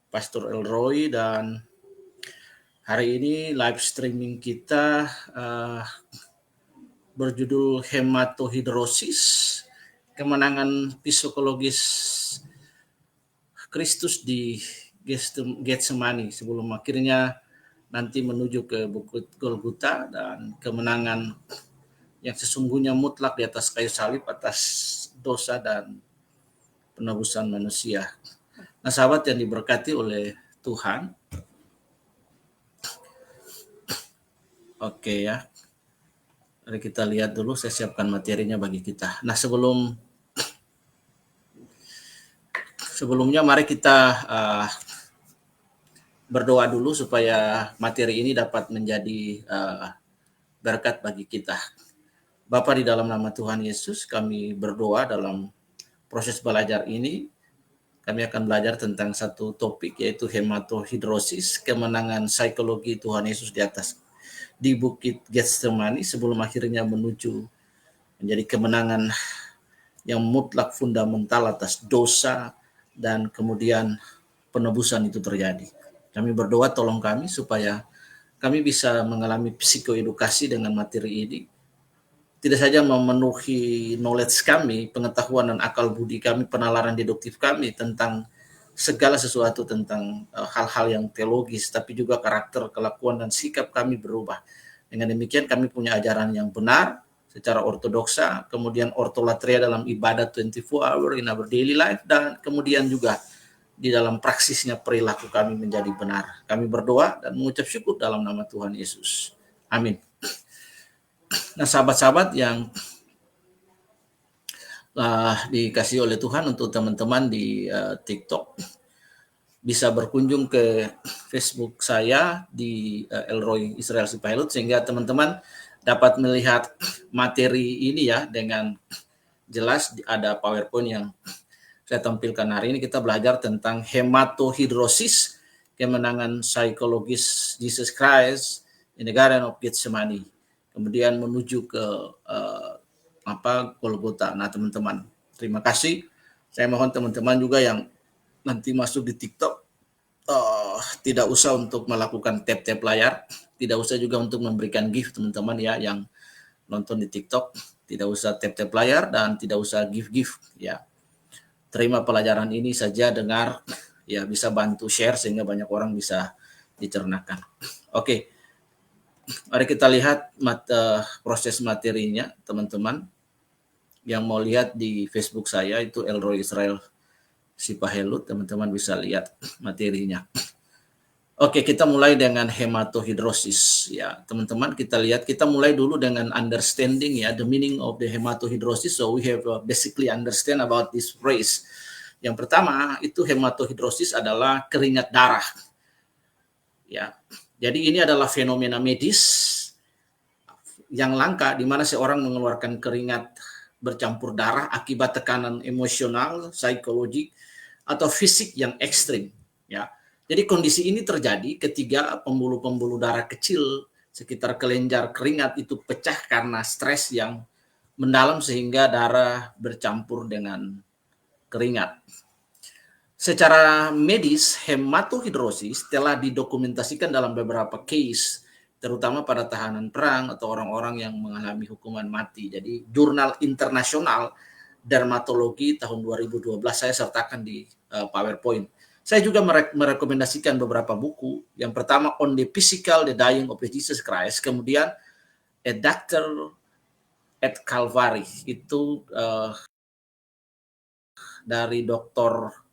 Pastor Elroy, dan hari ini live streaming kita berjudul Hematohidrosis, kemenangan psikologis Kristus di Getsemani sebelum akhirnya nanti menuju ke Bukit Golgota dan kemenangan yang sesungguhnya mutlak di atas kayu salib atas dosa dan penebusan manusia. Nah, sahabat yang diberkati oleh Tuhan, oke ya, mari kita lihat dulu, saya siapkan materinya bagi kita. Nah, sebelumnya mari kita berdoa dulu supaya materi ini dapat menjadi berkat bagi kita. Bapa, di dalam nama Tuhan Yesus, kami berdoa dalam proses belajar ini. Kami akan belajar tentang satu topik, yaitu hematohidrosis, kemenangan psikologi Tuhan Yesus di Bukit Getsemani sebelum akhirnya menuju menjadi kemenangan yang mutlak fundamental atas dosa dan kemudian penebusan itu terjadi. Kami berdoa tolong kami supaya kami bisa mengalami psikoedukasi dengan materi ini. Tidak saja memenuhi knowledge kami, pengetahuan dan akal budi kami, penalaran deduktif kami tentang segala sesuatu tentang hal-hal yang teologis, tapi juga karakter, kelakuan, dan sikap kami berubah. Dengan demikian kami punya ajaran yang benar secara ortodoksa, kemudian ortolatria dalam ibadah 24 hour in our daily life, dan kemudian juga di dalam praksisnya perilaku kami menjadi benar. Kami berdoa dan mengucap syukur dalam nama Tuhan Yesus. Amin. Nah, sahabat-sahabat yang dikasih oleh Tuhan, untuk teman-teman di TikTok bisa berkunjung ke Facebook saya di Elroy Israel Sipahilot, sehingga teman-teman dapat melihat materi ini ya dengan jelas. Ada PowerPoint yang saya tampilkan hari ini. Kita belajar tentang hematohidrosis, kemenangan psikologis Jesus Christ in the Garden of Gethsemane, kemudian menuju ke Golgota. Nah, teman-teman, terima kasih. Saya mohon teman-teman juga yang nanti masuk di TikTok tidak usah untuk melakukan tap-tap layar, tidak usah juga untuk memberikan gift, teman-teman ya yang nonton di TikTok, tidak usah tap-tap layar dan tidak usah gift ya. Terima pelajaran ini saja, dengar ya, bisa bantu share sehingga banyak orang bisa dicernakan. Oke. Mari kita lihat proses materinya, teman-teman. Yang mau lihat di Facebook saya itu Elroy Israel Sipahelut, teman-teman bisa lihat materinya. Oke, kita mulai dengan hematohidrosis ya, teman-teman. Kita mulai dulu dengan understanding ya, the meaning of the hematohidrosis. So we have basically understand about this phrase. Yang pertama itu hematohidrosis adalah keringat darah. Ya. Jadi ini adalah fenomena medis yang langka di mana seorang mengeluarkan keringat bercampur darah akibat tekanan emosional, psikologi, atau fisik yang ekstrim. Ya, jadi kondisi ini terjadi ketika pembuluh-pembuluh darah kecil sekitar kelenjar keringat itu pecah karena stres yang mendalam sehingga darah bercampur dengan keringat. Secara medis, hematohidrosis telah didokumentasikan dalam beberapa case, terutama pada tahanan perang atau orang-orang yang mengalami hukuman mati. Jadi jurnal internasional dermatologi tahun 2012 saya sertakan di PowerPoint. Saya juga merekomendasikan beberapa buku. Yang pertama On the Physical, The Dying of Jesus Christ, kemudian A Doctor at Calvary, itu dari Dr.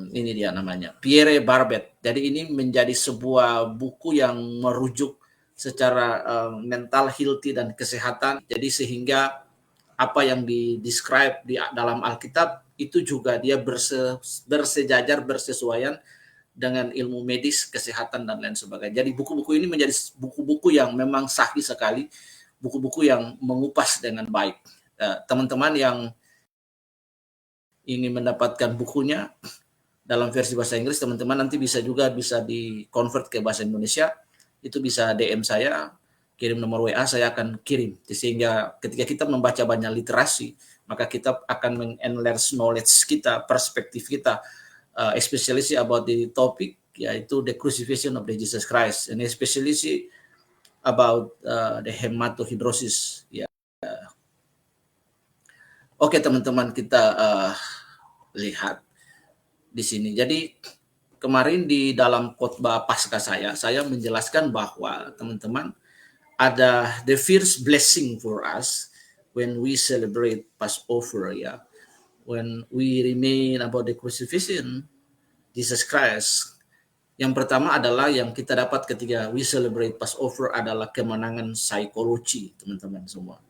Ini dia namanya, Pierre Barbet. Jadi ini menjadi sebuah buku yang merujuk secara mental healthy dan kesehatan. Jadi sehingga apa yang di-describe di dalam Alkitab itu juga dia bersejajar, bersesuaian dengan ilmu medis, kesehatan, dan lain sebagainya. Jadi buku-buku ini menjadi buku-buku yang memang sahih sekali, buku-buku yang mengupas dengan baik. Teman-teman yang ingin mendapatkan bukunya dalam versi bahasa Inggris, teman-teman nanti bisa di-convert ke bahasa Indonesia. Itu bisa DM saya, kirim nomor WA, saya akan kirim. Sehingga ketika kita membaca banyak literasi, maka kita akan men-enlarge knowledge kita, perspektif kita especially about the topic, yaitu the crucifixion of the Jesus Christ, and especially about the hematohidrosis. Ya. Oke teman-teman, kita lihat di sini. Jadi kemarin di dalam khotbah Paskah saya menjelaskan bahwa teman-teman ada the first blessing for us when we celebrate Passover, ya. When we remain about the crucifixion Jesus Christ. Yang pertama adalah yang kita dapat ketika we celebrate Passover adalah kemenangan psikologi, teman-teman semua.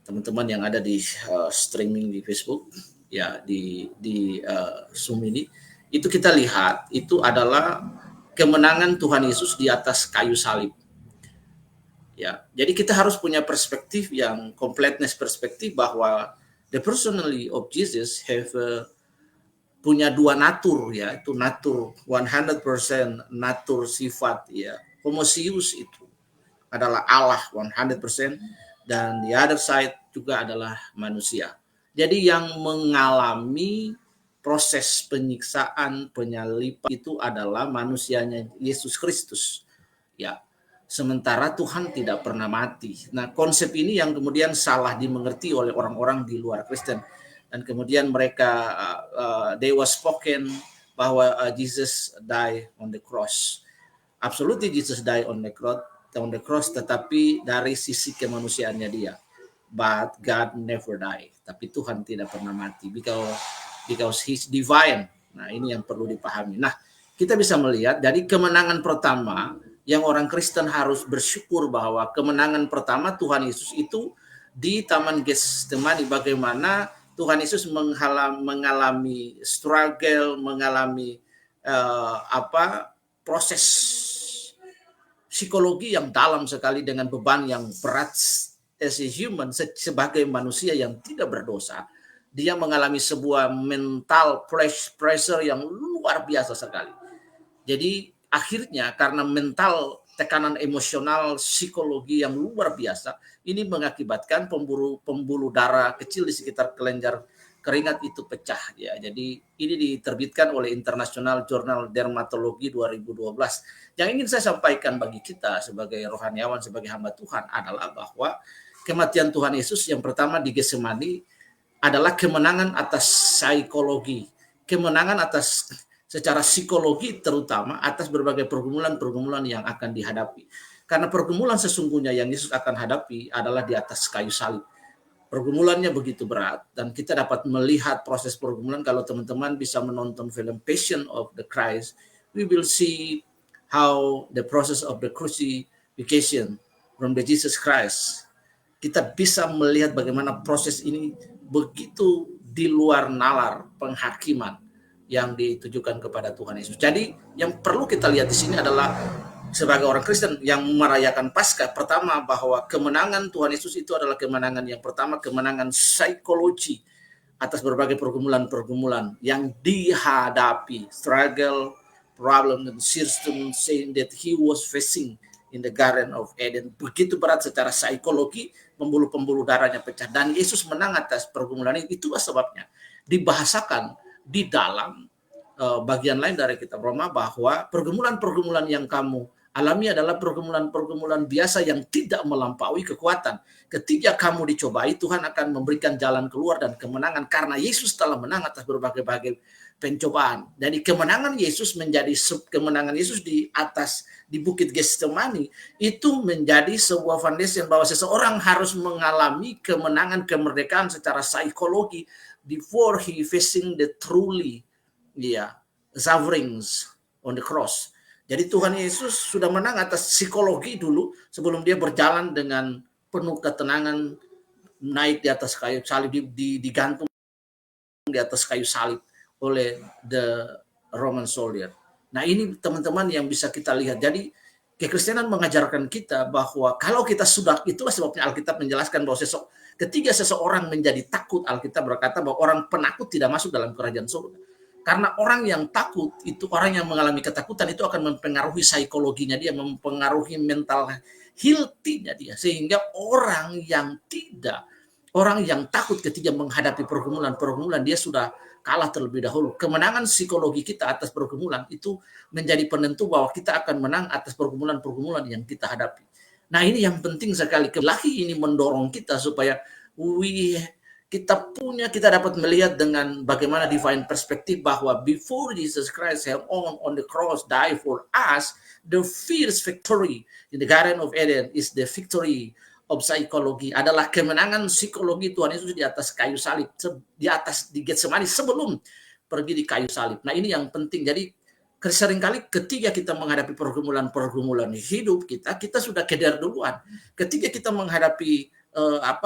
Teman-teman yang ada di streaming di Facebook, ya, di Zoom ini, itu kita lihat itu adalah kemenangan Tuhan Yesus di atas kayu salib. Ya, jadi kita harus punya perspektif yang completeness perspektif bahwa the personality of Jesus have punya dua natur, ya, itu natur 100% natur sifat, ya. Homoousios itu adalah Allah 100% dan the other side juga adalah manusia. Jadi yang mengalami proses penyiksaan, penyalipan itu adalah manusianya Yesus Kristus, ya. Sementara Tuhan tidak pernah mati. Nah, konsep ini yang kemudian salah dimengerti oleh orang-orang di luar Kristen. Dan kemudian mereka, they was spoken bahwa Jesus die on the cross. Absolutely Jesus die on the cross, tetapi dari sisi kemanusiaannya dia. But God never die. Tapi Tuhan tidak pernah mati. Because he's divine. Nah, ini yang perlu dipahami. Nah, kita bisa melihat dari kemenangan pertama yang orang Kristen harus bersyukur bahwa kemenangan pertama Tuhan Yesus itu di Taman Getsemani, bagaimana Tuhan Yesus mengalami struggle, mengalami proses psikologi yang dalam sekali dengan beban yang berat as a human, sebagai manusia yang tidak berdosa. Dia mengalami sebuah mental pressure yang luar biasa sekali. Jadi akhirnya karena mental, tekanan emosional, psikologi yang luar biasa, ini mengakibatkan pembuluh darah kecil di sekitar kelenjar keringat itu pecah, ya. Jadi ini diterbitkan oleh International Journal Dermatology 2012. Yang ingin saya sampaikan bagi kita sebagai rohaniawan, sebagai hamba Tuhan adalah bahwa kematian Tuhan Yesus yang pertama di Getsemani adalah kemenangan atas psikologi, kemenangan atas secara psikologi, terutama atas berbagai pergumulan-pergumulan yang akan dihadapi. Karena pergumulan sesungguhnya yang Yesus akan hadapi adalah di atas kayu salib. Pergumulannya begitu berat, dan kita dapat melihat proses pergumulan. Kalau teman-teman bisa menonton film Passion of the Christ, we will see how the process of the crucifixion from the Jesus Christ. Kita bisa melihat bagaimana proses ini begitu di luar nalar penghakiman yang ditujukan kepada Tuhan Yesus. Jadi yang perlu kita lihat di sini adalah sebagai orang Kristen yang merayakan Paskah, pertama bahwa kemenangan Tuhan Yesus itu adalah kemenangan yang pertama, kemenangan psikologi atas berbagai pergumulan-pergumulan yang dihadapi, struggle, problem, dan system saying that he was facing in the Garden of Eden. Begitu berat secara psikologi, pembuluh-pembuluh darahnya pecah, dan Yesus menang atas pergumulan ini. Itulah sebabnya dibahasakan di dalam bagian lain dari kitab Roma bahwa pergumulan-pergumulan yang kamu alami adalah pergumulan-pergumulan biasa yang tidak melampaui kekuatan. Ketika kamu dicobai, Tuhan akan memberikan jalan keluar dan kemenangan karena Yesus telah menang atas berbagai-bagai pencobaan. Jadi kemenangan Yesus menjadi kemenangan Yesus di atas di Bukit Getsemani itu menjadi sebuah foundation bahwa seseorang harus mengalami kemenangan, kemerdekaan secara psikologi before he facing the truly sufferings on the cross. Jadi Tuhan Yesus sudah menang atas psikologi dulu sebelum dia berjalan dengan penuh ketenangan naik di atas kayu salib, digantung di atas kayu salib oleh the Roman soldier. Nah, ini teman-teman yang bisa kita lihat. Jadi kekristenan mengajarkan kita bahwa kalau kita sudah, itulah sebabnya Alkitab menjelaskan bahwa ketika seseorang menjadi takut, Alkitab berkata bahwa orang penakut tidak masuk dalam kerajaan surga. Karena orang yang takut itu, orang yang mengalami ketakutan itu akan mempengaruhi psikologinya dia, mempengaruhi mental healthy-nya dia. Sehingga orang yang takut ketika menghadapi pergumulan-pergumulan, dia sudah kalah terlebih dahulu. Kemenangan psikologi kita atas pergumulan itu menjadi penentu bahwa kita akan menang atas pergumulan-pergumulan yang kita hadapi. Nah, ini yang penting sekali. Ilahi ini mendorong kita supaya kita dapat melihat dengan bagaimana divine perspektif bahwa before Jesus Christ have on the cross die for us, the first victory in the Garden of Eden is the victory of psikologi, adalah kemenangan psikologi Tuhan Yesus di atas kayu salib, di Getsemani sebelum pergi di kayu salib. Nah, ini yang penting. Jadi seringkali ketika kita menghadapi pergumulan hidup kita sudah keder duluan. Ketika kita menghadapi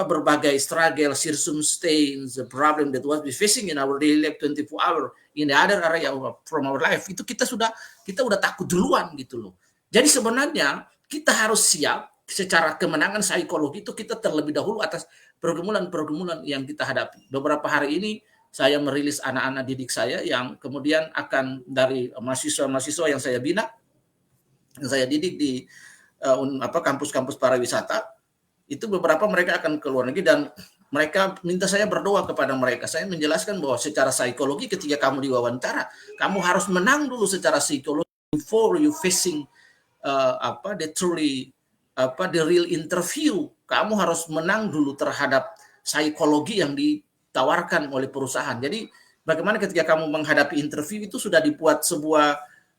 berbagai struggle, circumstance, the problem that was facing in our daily life 24 hour in the other area from our life, itu kita udah takut duluan gitu loh. Jadi sebenarnya kita harus siap secara kemenangan psikologi itu kita terlebih dahulu atas pergumulan-pergumulan yang kita hadapi. Beberapa hari ini saya merilis anak-anak didik saya yang kemudian akan dari mahasiswa-mahasiswa yang saya bina, yang saya didik di kampus-kampus pariwisata. Itu beberapa mereka akan ke luar negeri dan mereka minta saya berdoa kepada mereka. Saya menjelaskan bahwa secara psikologi ketika kamu diwawancara, kamu harus menang dulu secara psikologi before you facing the real interview. Kamu harus menang dulu terhadap psikologi yang ditawarkan oleh perusahaan. Jadi bagaimana ketika kamu menghadapi interview itu sudah dibuat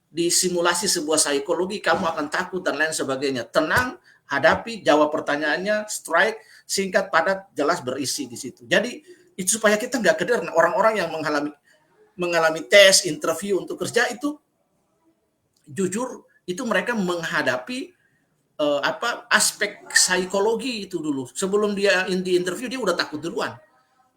disimulasi sebuah psikologi, kamu akan takut dan lain sebagainya. Tenang, hadapi, jawab pertanyaannya, strike, singkat, padat, jelas, berisi di situ. Jadi itu supaya kita nggak keder. Orang-orang yang mengalami tes, interview untuk kerja itu jujur itu mereka menghadapi aspek psikologi itu dulu. Sebelum dia di interview dia udah takut duluan.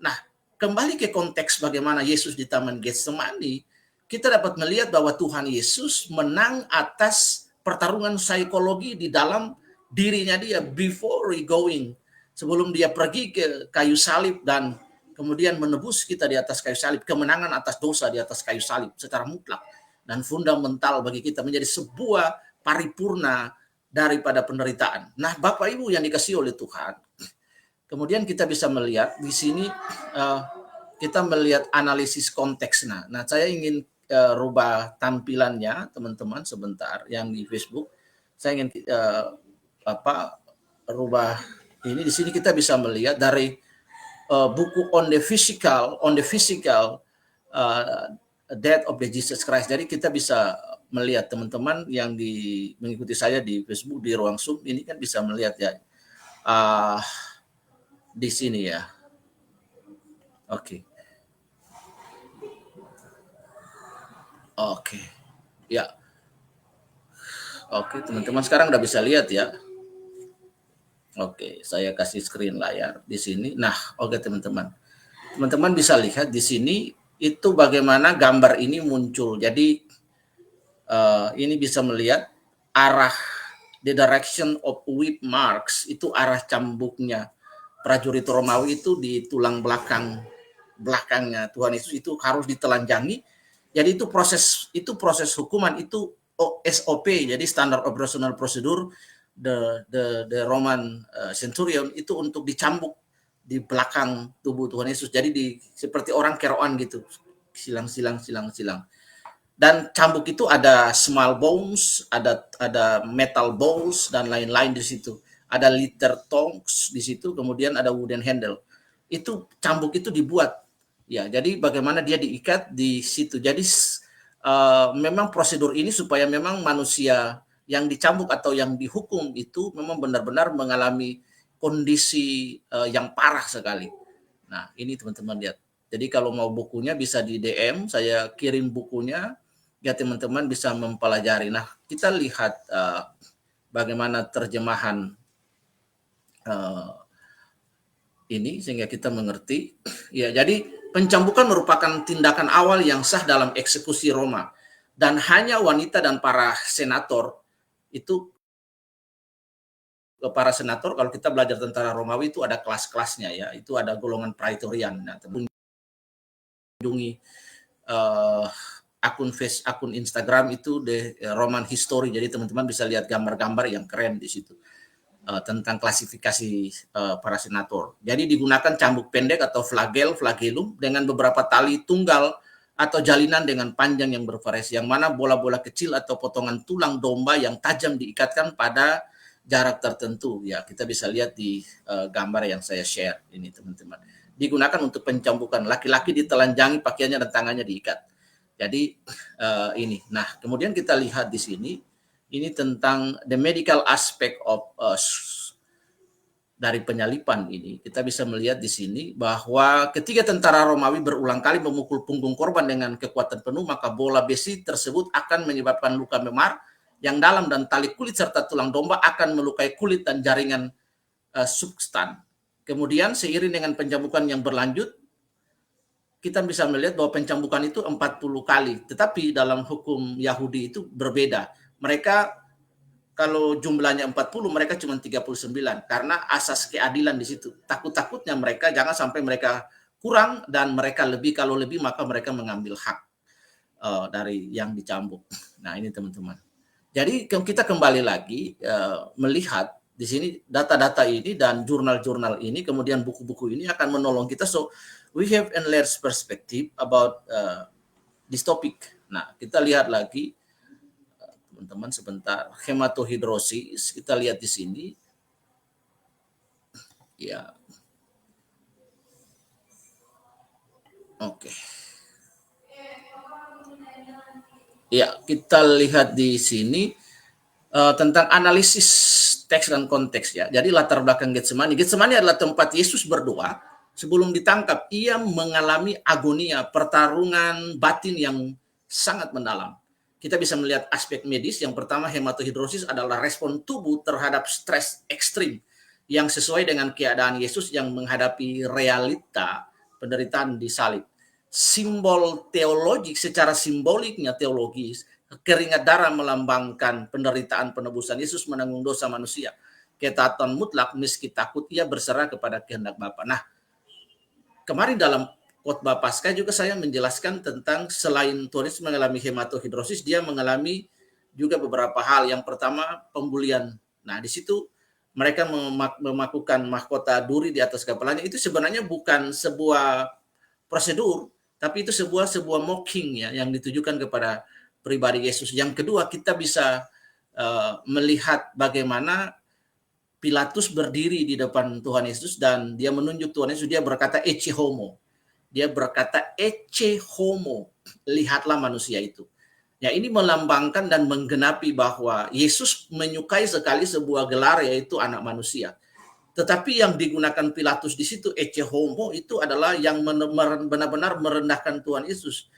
Nah, kembali ke konteks bagaimana Yesus di Taman Getsemani, kita dapat melihat bahwa Tuhan Yesus menang atas pertarungan psikologi di dalam dirinya dia before going, sebelum dia pergi ke kayu salib dan kemudian menebus kita di atas kayu salib, kemenangan atas dosa di atas kayu salib secara mutlak dan fundamental bagi kita menjadi sebuah paripurna daripada penderitaan. Nah, Bapak Ibu yang dikasihi oleh Tuhan, kemudian kita bisa melihat di sini kita melihat analisis konteks. Nah, saya ingin rubah tampilannya teman-teman sebentar yang di Facebook. Saya ingin rubah ini. Di sini kita bisa melihat dari buku on the physical death of the Jesus Christ. Jadi kita bisa melihat teman-teman yang mengikuti saya di Facebook di ruang Zoom ini kan bisa melihat ya di sini ya. Oke. Ya. Oke, teman-teman sekarang udah bisa lihat ya. Oke, saya kasih screen layar di sini. Nah, oke teman-teman. Teman-teman bisa lihat di sini itu bagaimana gambar ini muncul. Jadi ini bisa melihat arah the direction of whip marks, itu arah cambuknya prajurit Romawi itu di tulang belakangnya Tuhan Yesus itu harus ditelanjangi. Jadi itu proses hukuman itu SOP, jadi standard operational procedure the Roman centurion itu untuk dicambuk di belakang tubuh Tuhan Yesus. Jadi seperti orang keroan gitu, silang. Dan cambuk itu ada small bones, ada metal balls dan lain-lain di situ. Ada liter tongs di situ, kemudian ada wooden handle. Itu cambuk itu dibuat. Ya, jadi bagaimana dia diikat di situ. Jadi memang prosedur ini supaya memang manusia yang dicambuk atau yang dihukum itu memang benar-benar mengalami kondisi yang parah sekali. Nah, ini teman-teman lihat. Jadi kalau mau bukunya bisa di DM, saya kirim bukunya. Ya teman-teman bisa mempelajari. Nah, kita lihat bagaimana terjemahan ini sehingga kita mengerti. Ya, jadi pencambukan merupakan tindakan awal yang sah dalam eksekusi Roma dan hanya wanita dan para senator kalau kita belajar tentara Romawi itu ada kelas-kelasnya ya. Itu ada golongan praetorian. Nah, kunjungi akun Instagram itu The Roman History. Jadi teman-teman bisa lihat gambar-gambar yang keren di situ. tentang klasifikasi para senator. Jadi digunakan cambuk pendek atau flagellum dengan beberapa tali tunggal atau jalinan dengan panjang yang bervariasi, yang mana bola-bola kecil atau potongan tulang domba yang tajam diikatkan pada jarak tertentu. Ya, kita bisa lihat di gambar yang saya share ini, teman-teman. Digunakan untuk pencambukan. Laki-laki ditelanjangi pakaiannya dan tangannya diikat. Jadi ini. Nah, kemudian kita lihat di sini. Ini tentang the medical aspect of dari penyalipan ini. Kita bisa melihat di sini bahwa ketika tentara Romawi berulang kali memukul punggung korban dengan kekuatan penuh, maka bola besi tersebut akan menyebabkan luka memar yang dalam dan tali kulit serta tulang domba akan melukai kulit dan jaringan substan. Kemudian seiring dengan pencambukan yang berlanjut, kita bisa melihat bahwa pencambukan itu 40 kali. Tetapi dalam hukum Yahudi itu berbeda. Mereka kalau jumlahnya 40, mereka cuma 39 karena asas keadilan di situ. Takut-takutnya mereka jangan sampai mereka kurang dan mereka lebih, kalau lebih maka mereka mengambil hak dari yang dicambuk. Nah, ini teman-teman. Jadi kita kembali lagi melihat di sini data-data ini dan jurnal-jurnal ini, kemudian buku-buku ini akan menolong kita. So we have enlarged perspective about this topic. Nah, kita lihat lagi teman-teman sebentar, hematohidrosis, kita lihat di sini. Ya. Oke. Ya, kita lihat di sini tentang analisis teks dan konteks ya. Jadi latar belakang Getsemani. Getsemani adalah tempat Yesus berdoa sebelum ditangkap. Ia mengalami agonia, pertarungan batin yang sangat mendalam. Kita bisa melihat aspek medis. Yang pertama, hematohidrosis adalah respon tubuh terhadap stres ekstrim yang sesuai dengan keadaan Yesus yang menghadapi realita penderitaan di salib. Simbol teologis, secara simboliknya teologis, keringat darah melambangkan penderitaan penebusan. Yesus menanggung dosa manusia. Ketaatan mutlak, meski takut ia berserah kepada kehendak Bapa. Nah, kemarin dalam khotbah Paskah juga saya menjelaskan tentang selain Tuhan Yesus mengalami hematohidrosis, dia mengalami juga beberapa hal. Yang pertama, pembulian. Nah, di situ mereka memakukan mahkota duri di atas kepalanya. Itu sebenarnya bukan sebuah prosedur, tapi itu sebuah mocking ya, yang ditujukan kepada pribadi Yesus. Yang kedua, kita bisa melihat bagaimana Pilatus berdiri di depan Tuhan Yesus dan dia menunjuk Tuhan Yesus, dia berkata ecce homo. Dia berkata ecce homo, lihatlah manusia itu. Ya, ini melambangkan dan menggenapi bahwa Yesus menyukai sekali sebuah gelar, yaitu anak manusia. Tetapi yang digunakan Pilatus di situ ecce homo itu adalah yang benar-benar merendahkan Tuhan Yesus.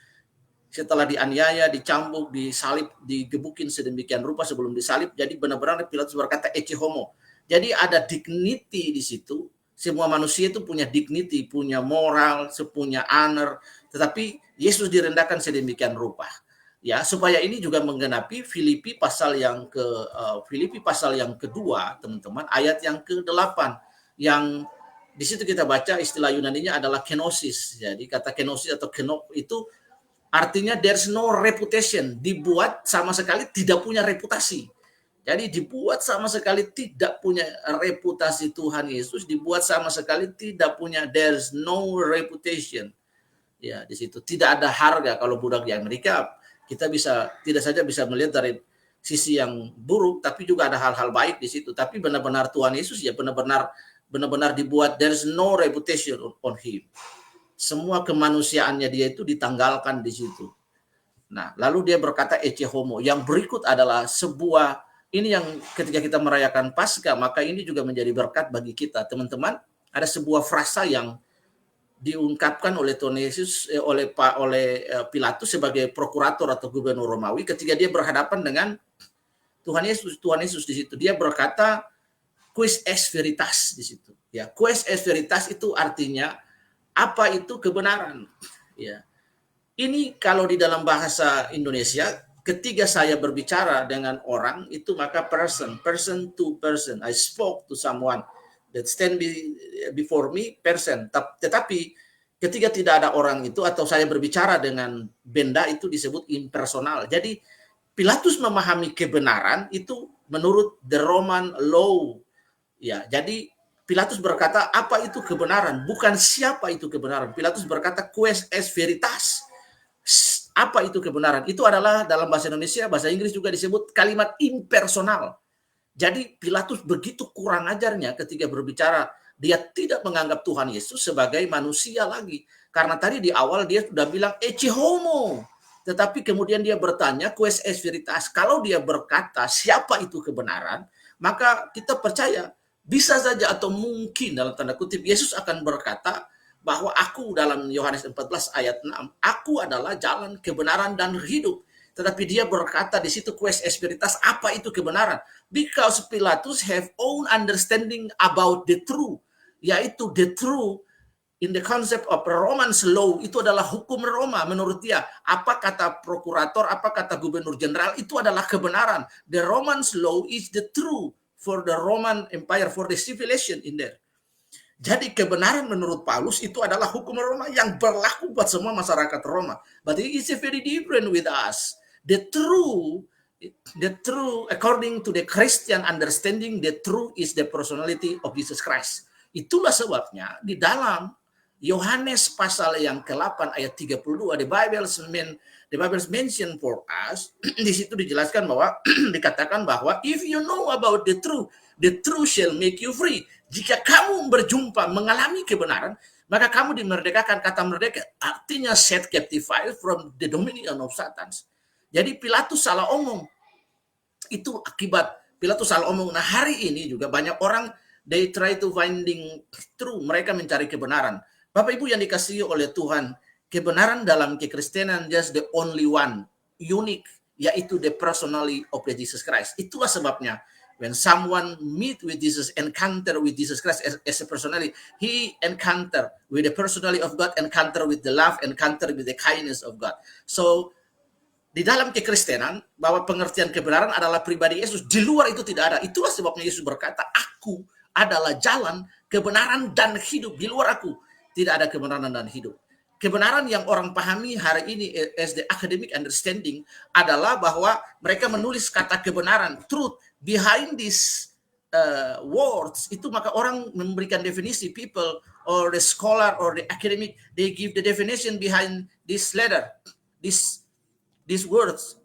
Setelah dianiaya, dicambuk, disalib, digebukin sedemikian rupa sebelum disalib, jadi benar-benar Pilatus berkata ecce homo. Jadi ada dignity di situ. Semua manusia itu punya dignity, punya moral, punya honor, tetapi Yesus direndahkan sedemikian rupa. Ya, supaya ini juga menggenapi Filipi pasal yang kedua, teman-teman, ayat yang ke-8, yang di situ kita baca istilah Yunaninya adalah kenosis. Jadi kata kenosis atau kenop itu artinya there's no reputation, dibuat sama sekali tidak punya reputasi. Jadi dibuat sama sekali tidak punya reputasi. Tuhan Yesus dibuat sama sekali tidak punya, there's no reputation. Ya, di situ tidak ada harga. Kalau budak di Amerika, kita tidak saja bisa melihat dari sisi yang buruk, tapi juga ada hal-hal baik di situ. Tapi benar-benar Tuhan Yesus ya benar-benar dibuat, there's no reputation on him. Semua kemanusiaannya dia itu ditanggalkan di situ. Nah, lalu dia berkata ecce homo. Yang berikut adalah sebuah, ini yang ketika kita merayakan Paskah, maka ini juga menjadi berkat bagi kita, teman-teman. Ada sebuah frasa yang diungkapkan oleh Tuhan Yesus oleh Pilatus sebagai prokurator atau gubernur Romawi ketika dia berhadapan dengan Tuhan Yesus di situ. Dia berkata quis est veritas di situ. Ya, quis est veritas itu artinya apa itu kebenaran. Ya. Ini kalau di dalam bahasa Indonesia, ketika saya berbicara dengan orang itu maka person to person. I spoke to someone that stand before me, person. Tetapi ketika tidak ada orang itu atau saya berbicara dengan benda itu disebut impersonal. Jadi Pilatus memahami kebenaran itu menurut the Roman law, Ya, jadi Pilatus berkata, apa itu kebenaran? Bukan siapa itu kebenaran. Pilatus berkata, quis est veritas. Apa itu kebenaran? Itu adalah dalam bahasa Indonesia, bahasa Inggris juga disebut kalimat impersonal. Jadi Pilatus begitu kurang ajarnya ketika berbicara, dia tidak menganggap Tuhan Yesus sebagai manusia lagi. Karena tadi di awal dia sudah bilang ecce homo. Tetapi kemudian dia bertanya quis est veritas. Kalau dia berkata siapa itu kebenaran, maka kita percaya bisa saja atau mungkin dalam tanda kutip Yesus akan berkata bahwa aku dalam Yohanes 14 ayat 6, aku adalah jalan, kebenaran dan hidup. Tetapi dia berkata di situ quis est veritas, apa itu kebenaran? Because Pilatus have own understanding about the truth, yaitu the truth in the concept of Roman law, itu adalah hukum Roma menurut dia. Apa kata prokurator, apa kata gubernur jenderal, itu adalah kebenaran. The Roman law is the truth for the Roman Empire, for the civilization in there. Jadi kebenaran menurut Paulus itu adalah hukum Roma yang berlaku buat semua masyarakat Roma. But it is very different with us. The true, according to the Christian understanding, the true is the personality of Jesus Christ. Itulah sebabnya di dalam Yohanes pasal yang ke-8 ayat 32, the Bible mention for us, di situ dijelaskan bahwa dikatakan bahwa if you know about the truth shall make you free. Jika kamu berjumpa mengalami kebenaran, maka kamu dimerdekakan. Kata merdeka artinya set captified from the dominion of Satan. Jadi Pilatus salah omong. Itu akibat Pilatus salah omong. Nah, hari ini juga banyak orang they try to finding true, mereka mencari kebenaran. Bapak Ibu yang dikasihi oleh Tuhan, kebenaran dalam kekristenan just the only one, unique, yaitu the personality of the Jesus Christ. Itulah sebabnya when someone meet with Jesus, encounter with Jesus Christ as a personality, he encounter with the personality of God, encounter with the love, encounter with the kindness of God. So di dalam kekristenan bahwa pengertian kebenaran adalah pribadi Yesus, di luar itu tidak ada. Itulah sebabnya Yesus berkata, aku adalah jalan, kebenaran dan hidup. Di luar aku tidak ada kebenaran dan hidup. Kebenaran yang orang pahami hari ini as the academic understanding adalah bahwa mereka menulis kata kebenaran, truth, behind these words, itu maka orang memberikan definisi, people or the scholar or the academic, they give the definition behind this letter, these words.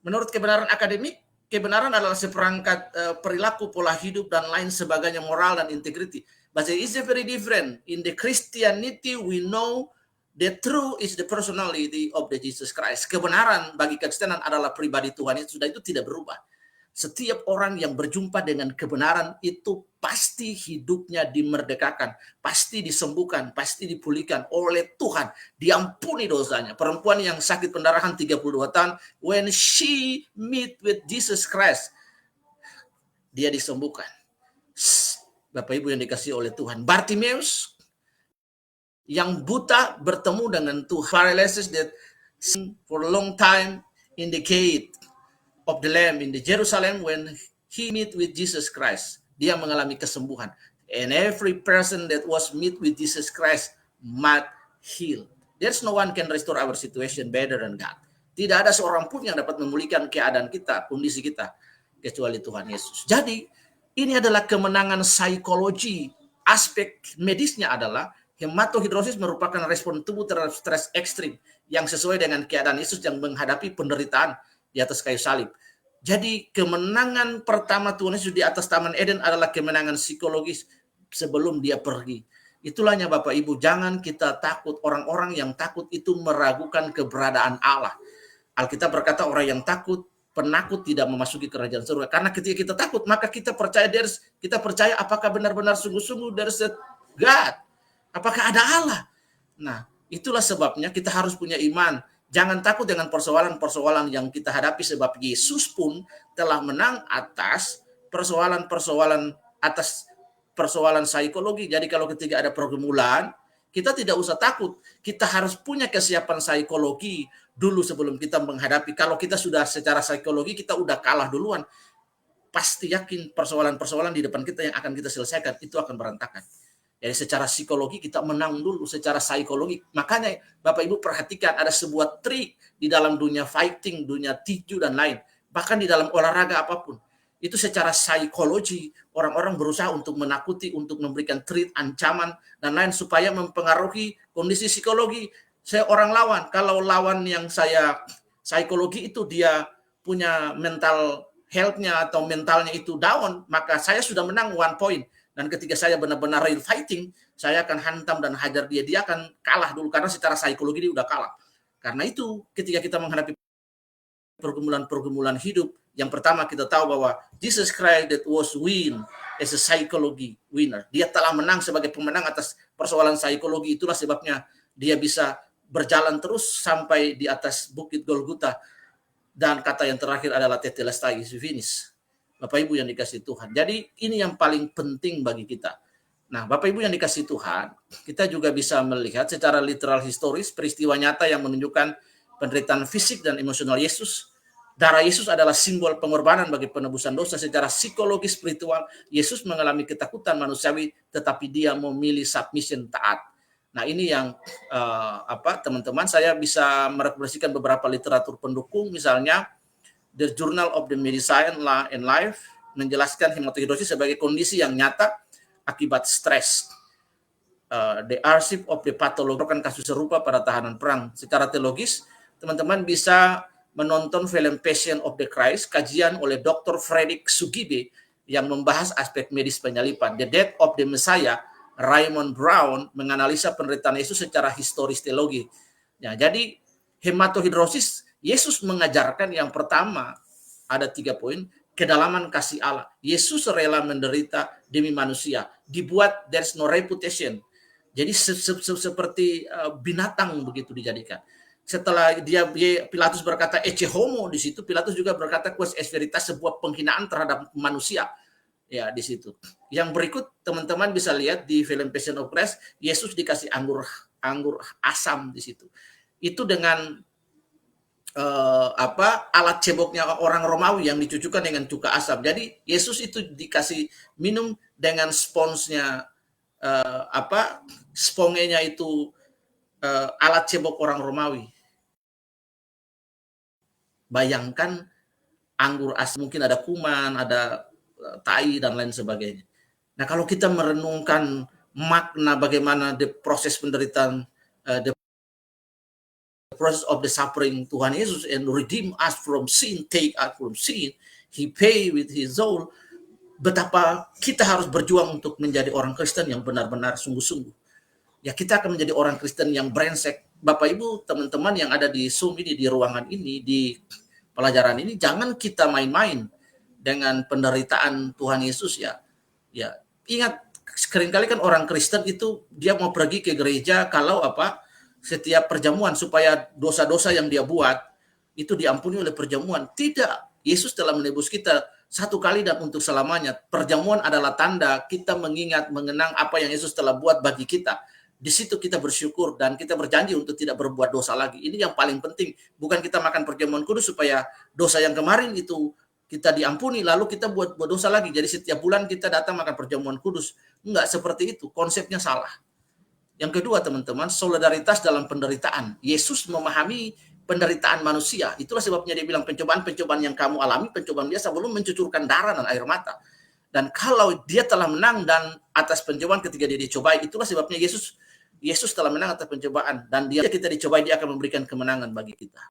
Menurut kebenaran akademik, kebenaran adalah seperangkat perilaku, pola hidup, dan lain sebagainya, moral dan integrity. But it is very different. In the Christianity, we know the truth is the personality of the Jesus Christ. Kebenaran bagi Kristenan adalah pribadi Tuhan. Sudah itu tidak berubah. Setiap orang yang berjumpa dengan kebenaran itu pasti hidupnya dimerdekakan, pasti disembuhkan, pasti dipulihkan oleh Tuhan, diampuni dosanya. Perempuan yang sakit pendarahan 32 tahun, when she meet with Jesus Christ, dia disembuhkan. Bapak Ibu yang dikasihi oleh Tuhan, Bartimeus yang buta bertemu dengan Tuhan, paralysis that for a long time in the gate of the Lamb in the Jerusalem, when he meet with Jesus Christ, dia mengalami kesembuhan. And every person that was meet with Jesus Christ might heal. There's no one can restore our situation better than God. Tidak ada seorang pun yang dapat memulihkan keadaan kita, kondisi kita, kecuali Tuhan Yesus. Jadi ini adalah kemenangan psikologi. Aspek medisnya adalah hematohidrosis merupakan respon tubuh terhadap stres ekstrim yang sesuai dengan keadaan Yesus yang menghadapi penderitaan di atas kayu salib. Jadi kemenangan pertama Tuhan Yesus di atas Taman Eden adalah kemenangan psikologis sebelum dia pergi. Itulahnya Bapak Ibu, jangan kita takut. Orang-orang yang takut itu meragukan keberadaan Allah. Alkitab berkata orang yang takut, penakut tidak memasuki kerajaan surga. Karena ketika kita takut, maka kita percaya apakah benar-benar sungguh-sungguh there's a God. Apakah ada Allah? Nah, itulah sebabnya kita harus punya iman. Jangan takut dengan persoalan-persoalan yang kita hadapi, sebab Yesus pun telah menang atas persoalan psikologi. Jadi kalau ketika ada pergumulan, kita tidak usah takut. Kita harus punya kesiapan psikologi dulu sebelum kita menghadapi. Kalau kita sudah secara psikologi kita udah kalah duluan, pasti yakin persoalan-persoalan di depan kita yang akan kita selesaikan itu akan berantakan. Jadi secara psikologi kita menang dulu, secara psikologi. Makanya Bapak Ibu perhatikan ada sebuah trik di dalam dunia fighting, dunia tinju dan lain. Bahkan di dalam olahraga apapun. Itu secara psikologi, orang-orang berusaha untuk menakuti, untuk memberikan threat, ancaman, dan lain supaya mempengaruhi kondisi psikologi saya orang lawan. Kalau lawan yang saya psikologi itu dia punya mental health-nya atau mentalnya itu down, maka saya sudah menang 1 point. Dan ketika saya benar-benar real fighting, saya akan hantam dan hajar dia. Dia akan kalah dulu karena secara psikologi dia udah kalah. Karena itu ketika kita menghadapi pergumulan-pergumulan hidup, yang pertama kita tahu bahwa Jesus Christ that was win as a psychology winner. Dia telah menang sebagai pemenang atas persoalan psikologi. Itulah sebabnya dia bisa berjalan terus sampai di atas Bukit Golgota. Dan kata yang terakhir adalah tetelestai, finish. Bapak Ibu yang dikasih Tuhan. Jadi ini yang paling penting bagi kita. Nah, Bapak Ibu yang dikasih Tuhan, kita juga bisa melihat secara literal historis peristiwa nyata yang menunjukkan penderitaan fisik dan emosional Yesus. Darah Yesus adalah simbol pengorbanan bagi penebusan dosa. Secara psikologis spiritual, Yesus mengalami ketakutan manusiawi, tetapi dia memilih submission taat. Nah, ini yang teman-teman, saya bisa merekomendasikan beberapa literatur pendukung, misalnya The Journal of the Medicine and Life menjelaskan hematohidrosis sebagai kondisi yang nyata akibat stres. The Archive of the Pathology kan kasus serupa pada tahanan perang. Secara teologis, teman-teman bisa menonton film Passion of the Christ, kajian oleh Dr. Frederick Sugibe yang membahas aspek medis penyalipan. The Death of the Messiah, Raymond Brown menganalisa penderitaan Yesus secara historis teologi. Ya, jadi hematohidrosis, Yesus mengajarkan yang pertama, ada 3 poin, kedalaman kasih Allah. Yesus rela menderita demi manusia. Dibuat there's no reputation. Jadi seperti binatang begitu dijadikan. Setelah Pilatus berkata ecce homo, di situ Pilatus juga berkata quas est veritas, sebuah penghinaan terhadap manusia. Ya, di situ. Yang berikut teman-teman bisa lihat di film Passion of Christ, Yesus dikasih anggur asam di situ. Itu dengan alat ceboknya orang Romawi yang dicucukkan dengan cuka asam. Jadi Yesus itu dikasih minum dengan sponsnya spongenya itu alat cebok orang Romawi. Bayangkan anggur asam, mungkin ada kuman, ada tai dan lain sebagainya. Nah, kalau kita merenungkan makna bagaimana proses penderitaan, the process of the suffering Tuhan Yesus and redeem us from sin, take us from sin, He pay with His soul. Betapa kita harus berjuang untuk menjadi orang Kristen yang benar-benar sungguh-sungguh. Ya, kita akan menjadi orang Kristen yang brengsek. Bapak Ibu, teman-teman yang ada di Zoom ini, di ruangan ini, di pelajaran ini, jangan kita main-main dengan penderitaan Tuhan Yesus ya. Ya, ingat, seringkali kan orang Kristen itu dia mau pergi ke gereja kalau setiap perjamuan supaya dosa-dosa yang dia buat itu diampuni oleh perjamuan. Tidak, Yesus telah menebus kita satu kali dan untuk selamanya. Perjamuan adalah tanda kita mengingat, mengenang apa yang Yesus telah buat bagi kita. Di situ kita bersyukur dan kita berjanji untuk tidak berbuat dosa lagi. Ini yang paling penting. Bukan kita makan perjamuan kudus supaya dosa yang kemarin itu kita diampuni, lalu kita buat dosa lagi. Jadi setiap bulan kita datang makan perjamuan kudus. Enggak seperti itu. Konsepnya salah. Yang kedua, teman-teman, solidaritas dalam penderitaan. Yesus memahami penderitaan manusia. Itulah sebabnya dia bilang pencobaan-pencobaan yang kamu alami, pencobaan biasa, belum mencucurkan darah dan air mata. Dan kalau dia telah menang dan atas pencobaan ketika dia dicobai, itulah sebabnya Yesus telah menang atas pencobaan, dan kita dicobai, dia akan memberikan kemenangan bagi kita.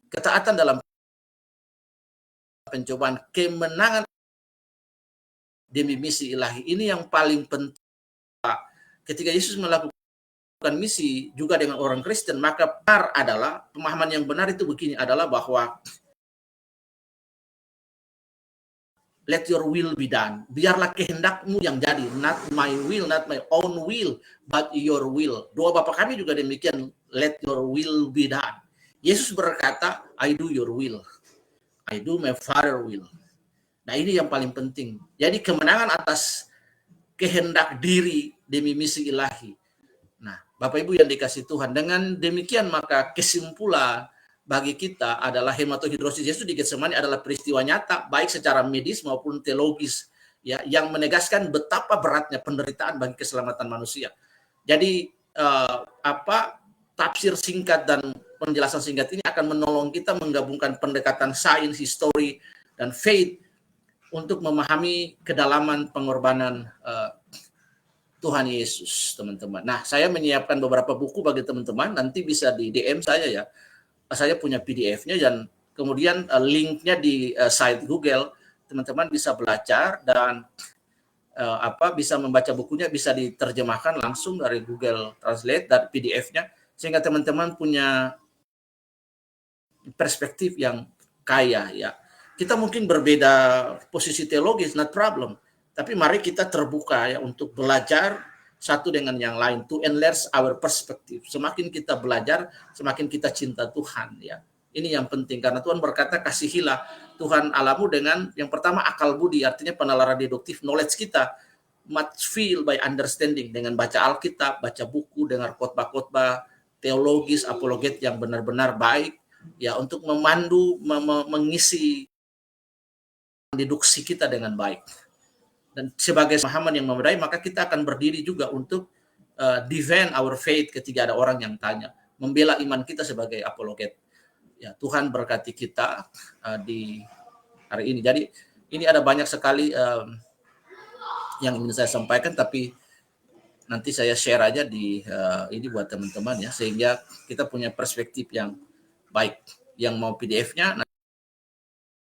Ketaatan dalam pencobaan, kemenangan demi misi ilahi. Ini yang paling penting. Ketika Yesus melakukan misi juga dengan orang Kristen, maka benar adalah, pemahaman yang benar itu begini, adalah bahwa let your will be done. Biarlah kehendakmu yang jadi. Not my will, not my own will, but your will. Doa Bapa kami juga demikian. Let your will be done. Yesus berkata, I do your will. I do my Father will. Nah, ini yang paling penting. Jadi kemenangan atas kehendak diri demi misi ilahi. Nah, Bapak Ibu yang dikasih Tuhan, dengan demikian maka kesimpulan bagi kita adalah hematohidrosis Yesus di Getsemani adalah peristiwa nyata baik secara medis maupun teologis ya, yang menegaskan betapa beratnya penderitaan bagi keselamatan manusia. Jadi tafsir singkat dan penjelasan singkat ini akan menolong kita menggabungkan pendekatan sains, histori, dan faith untuk memahami kedalaman pengorbanan Tuhan Yesus, teman-teman. Nah, saya menyiapkan beberapa buku bagi teman-teman, nanti bisa di DM saya ya. Saya punya PDF-nya dan kemudian link-nya di site Google, teman-teman bisa belajar dan bisa membaca bukunya, bisa diterjemahkan langsung dari Google Translate dan PDF-nya, sehingga teman-teman punya perspektif yang kaya ya. Kita mungkin berbeda posisi teologis, not problem. Tapi mari kita terbuka ya untuk belajar satu dengan yang lain, to enlarge our perspective. Semakin kita belajar, semakin kita cinta Tuhan ya. Ini yang penting karena Tuhan berkata kasihilah Tuhan Allahmu dengan yang pertama akal budi, artinya penalaran deduktif, knowledge kita much feel by understanding, dengan baca Alkitab, baca buku, dengar khotbah-khotbah teologis, apologet yang benar-benar baik ya, untuk memandu, mengisi deduksi kita dengan baik. Dan sebagai pemahaman yang memadai, maka kita akan berdiri juga untuk defend our faith ketika ada orang yang tanya, membela iman kita sebagai apologet. Ya, Tuhan berkati kita di hari ini. Jadi ini ada banyak sekali yang ingin saya sampaikan, tapi nanti saya share aja di ini buat teman-teman ya, sehingga kita punya perspektif yang baik. Yang mau PDF-nya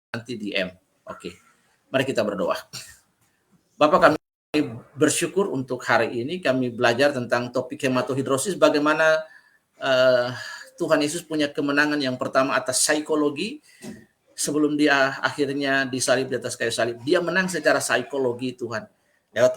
nanti DM. Oke, mari kita berdoa. Bapak, kami bersyukur untuk hari ini kami belajar tentang topik hematohidrosis, bagaimana Tuhan Yesus punya kemenangan yang pertama atas psikologi sebelum dia akhirnya disalib di atas kayu salib. Dia menang secara psikologi Tuhan. Lewat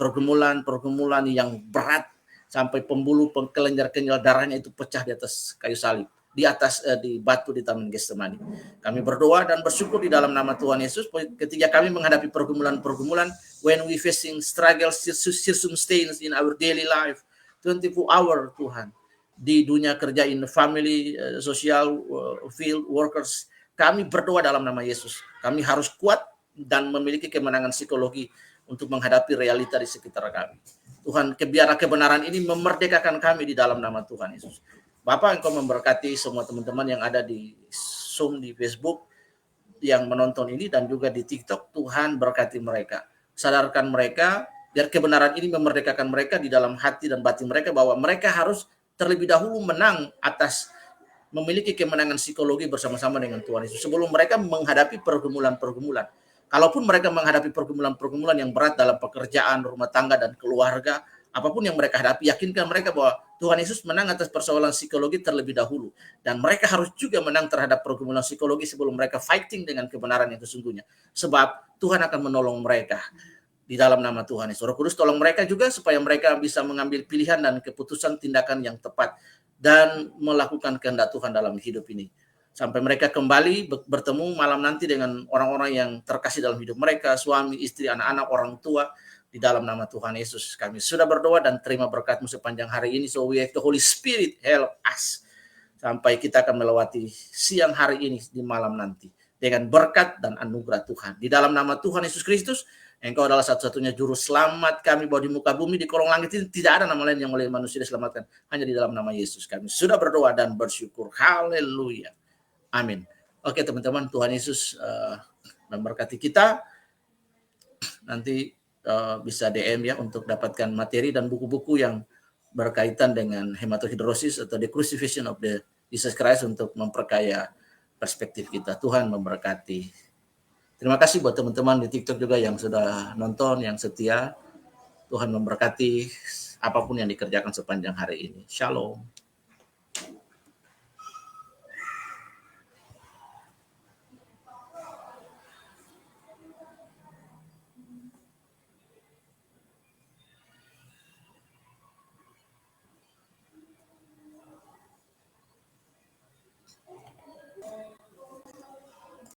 pergumulan yang berat sampai pembuluh kelenjar-kelenjar darahnya itu pecah di atas kayu salib, di atas di batu di Taman Getsemani. Kami berdoa dan bersyukur di dalam nama Tuhan Yesus ketika kami menghadapi pergumulan-pergumulan, when we facing struggles, circumstances in our daily life, 24 hour Tuhan, di dunia kerja, in the family, social field workers, kami berdoa dalam nama Yesus. Kami harus kuat dan memiliki kemenangan psikologi untuk menghadapi realita di sekitar kami. Tuhan, biarlah kebenaran ini memerdekakan kami di dalam nama Tuhan Yesus. Bapak, Engkau memberkati semua teman-teman yang ada di Zoom, di Facebook, yang menonton ini, dan juga di TikTok. Tuhan berkati mereka. Sadarkan mereka, biar kebenaran ini memerdekakan mereka di dalam hati dan batin mereka, bahwa mereka harus terlebih dahulu menang atas, memiliki kemenangan psikologi bersama-sama dengan Tuhan Yesus sebelum mereka menghadapi pergumulan-pergumulan. Kalaupun mereka menghadapi pergumulan-pergumulan yang berat dalam pekerjaan, rumah tangga, dan keluarga, apapun yang mereka hadapi, yakinkan mereka bahwa Tuhan Yesus menang atas persoalan psikologi terlebih dahulu. Dan mereka harus juga menang terhadap pergumulan psikologi sebelum mereka fighting dengan kebenaran yang sesungguhnya. Sebab Tuhan akan menolong mereka di dalam nama Tuhan Yesus. Roh Kudus tolong mereka juga supaya mereka bisa mengambil pilihan dan keputusan tindakan yang tepat dan melakukan kehendak Tuhan dalam hidup ini. Sampai mereka kembali bertemu malam nanti dengan orang-orang yang terkasih dalam hidup mereka, suami, istri, anak-anak, orang tua, di dalam nama Tuhan Yesus. Kami sudah berdoa dan terima berkat-Mu sepanjang hari ini. So we have the Holy Spirit help us. Sampai kita akan melewati siang hari ini di malam nanti. Dengan berkat dan anugerah Tuhan. Di dalam nama Tuhan Yesus Kristus, Engkau adalah satu-satunya juru selamat kami bahwa di muka bumi, di kolong langit ini tidak ada nama lain yang oleh manusia diselamatkan. Hanya di dalam nama Yesus kami sudah berdoa dan bersyukur. Haleluya. Amin. Oke teman-teman, Tuhan Yesus memberkati kita. Nanti bisa DM ya untuk dapatkan materi dan buku-buku yang berkaitan dengan hematohidrosis atau the crucifixion of the Jesus Christ untuk memperkaya perspektif kita. Tuhan memberkati. Terima kasih buat teman-teman di TikTok juga yang sudah nonton, yang setia. Tuhan memberkati apapun yang dikerjakan sepanjang hari ini. Shalom.